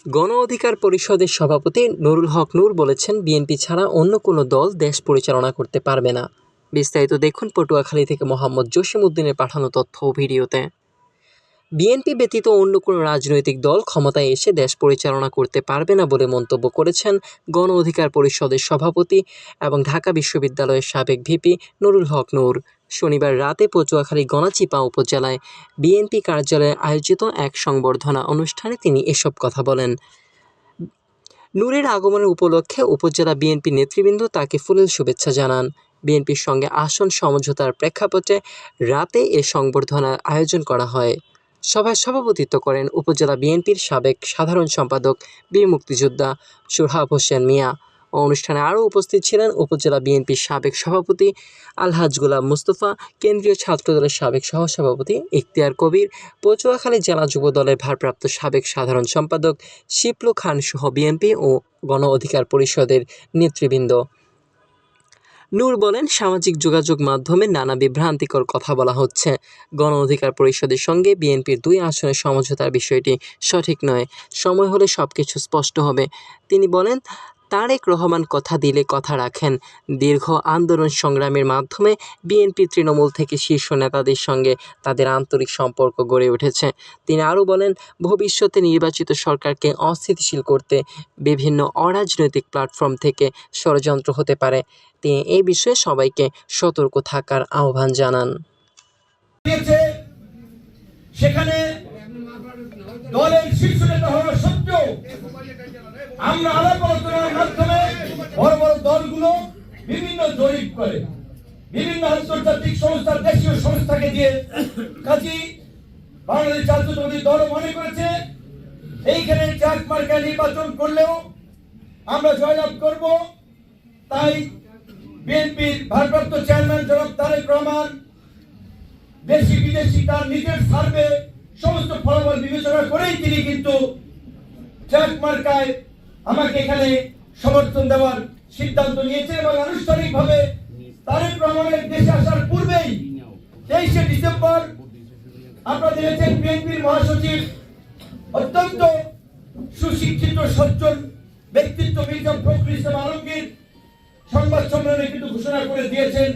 গণ অধিকার পরিষদের সভাপতি নুরুল হক নূর বলেছেন, বিএনপি ছাড়া অন্য কোনো দল দেশ পরিচালনা করতে পারবে না। বিস্তারিত দেখুন পটুয়াখালী থেকে মোহাম্মদ জসিমউদ্দিনের পাঠানো তথ্য ও ভিডিওতে। বিএনপি ব্যতীত অন্য কোনো রাজনৈতিক দল ক্ষমতায় এসে দেশ পরিচালনা করতে পারবে না বলে মন্তব্য করেছেন গণ অধিকার পরিষদের সভাপতি এবং ঢাকা বিশ্ববিদ্যালয়ের সাবেক ভিপি নুরুল হক নূর। শনিবার রাতে পটুয়াখালী গণাচিপা উপজেলায় বিএনপি কার্যালয়ে আয়োজিত এক সংবর্ধনা অনুষ্ঠানে তিনি এসব কথা বলেন। নূরের আগমনের উপলক্ষে উপজেলা বিএনপি নেতৃবৃন্দ তাকে ফুলেল শুভেচ্ছা জানান। বিএনপির সঙ্গে আসন সমঝোতার প্রেক্ষাপটে রাতে এ সংবর্ধনার আয়োজন করা হয়। সভায় সভাপতিত্ব করেন উপজেলা বিএনপির সাবেক সাধারণ সম্পাদক বীর মুক্তিযোদ্ধা সোহাব হোসেন মিয়া। অনুষ্ঠানে আরও উপস্থিত ছিলেন উপজেলা বিএনপির সাবেক সভাপতি আলহাজ গোলাম মুস্তফা, কেন্দ্রীয় ছাত্রদলের সাবেক সহসভাপতি ইখতিয়ার কবির, পটুয়াখালী জেলা যুব দলের ভারপ্রাপ্ত সাবেক সাধারণ সম্পাদক শিপলু খান সহ বিএনপি ও গণ অধিকার পরিষদের নেতৃবৃন্দ। নূর বলেন, সামাজিক যোগাযোগ মাধ্যমে নানা বিভ্রান্তিকর কথা বলা হচ্ছে। গণ অধিকার পরিষদের সঙ্গে বিএনপির 2 আসনের সমঝোতার বিষয়টি সঠিক নয়। সময় হলে সবকিছু স্পষ্ট হবে। তিনি বলেন, তারেক রহমান কথা দিলে কথা রাখেন। দীর্ঘ আন্দোলন সংগ্রামের মাধ্যমে বিএনপি তৃণমূল থেকে শীর্ষ নেতাদের সঙ্গে তাদের আন্তরিক সম্পর্ক গড়ে উঠেছে। তিনি আরও বলেন, ভবিষ্যতে নির্বাচিত সরকারকে অস্থিতিশীল করতে বিভিন্ন অরাজনৈতিক প্ল্যাটফর্ম থেকে ষড়যন্ত্র হতে পারে। তিনি এই বিষয়ে সবাইকে সতর্ক থাকার আহ্বান জানান। সেখানে দলের শীর্ষ নেতা হওয়া সত্ত্বেও আমরা আলাপ আলোচনার মাধ্যমে বড় বড় দলগুলো বিভিন্ন জরিপ করে, বিভিন্ন আন্তর্জাতিক সংস্থা, দেশীয় সংস্থাকে দিয়ে কাজী বাংলাদেশ জাতীয়তাবাদী দল মনে করেছে এইখানে চার মার্কা নির্বাচন করলেও আমরা জয়লাভ করব। তাই বিএনপির ভারপ্রাপ্ত চেয়ারম্যান জনাব তারেক রহমান দেশি বিদেশি তার নিজের সার্ভে সমস্ত ফলাফল বিবেচনা করেই তিনি কিন্তু চার মার্কায় আমাকে এখানে সমর্থন দেওয়ার সিদ্ধান্ত নিয়েছে এবং আনুষ্ঠানিকভাবে তারেক রহমানের দেশে আসার পূর্বেই 23শে ডিসেম্বর আপনারা দেখেছেন বিএনপির মহাসচিব অত্যন্ত সুশিক্ষিত সজ্জন ব্যক্তিত্ব মির্জা ফখরুল ইসলাম আলমগীর সংবাদ সম্মেলনে কিন্তু ঘোষণা করে দিয়েছেন